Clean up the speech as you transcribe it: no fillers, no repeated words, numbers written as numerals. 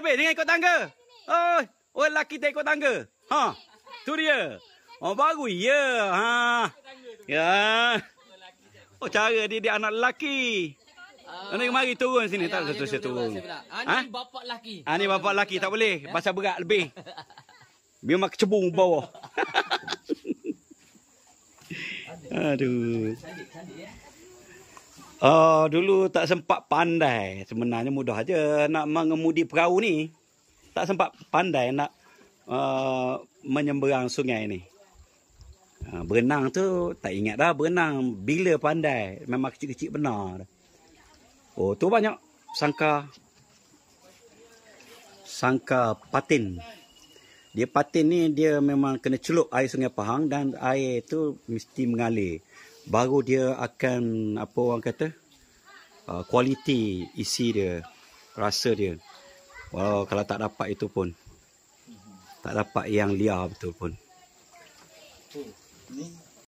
habis dengan ikut tangga. Oh, orang lelaki tak ikut tangga. Ha. Tu dia. Oh, baru ya. Ha. Ya. Oh, cara dia anak lelaki. Ni mari turun sini. Tak betul saya turun. Ni bapak lelaki. Ni bapak lelaki tak boleh. Pasal berat lebih. Biar mak kecebung bawah. Aduh. Dulu tak sempat pandai. Sebenarnya mudah aja nak mengemudi perahu ni. Tak sempat pandai nak menyeberang sungai ni. Berenang tu tak ingat dah berenang. Bila pandai. Memang kecil-kecil benar. Oh, tu banyak sangka patin. Dia patin ni dia memang kena celup air Sungai Pahang dan air tu mesti mengalir. Baru dia akan apa orang kata kualiti isi dia, rasa dia. Walau kalau tak dapat itu pun tak dapat yang liar betul pun. Ni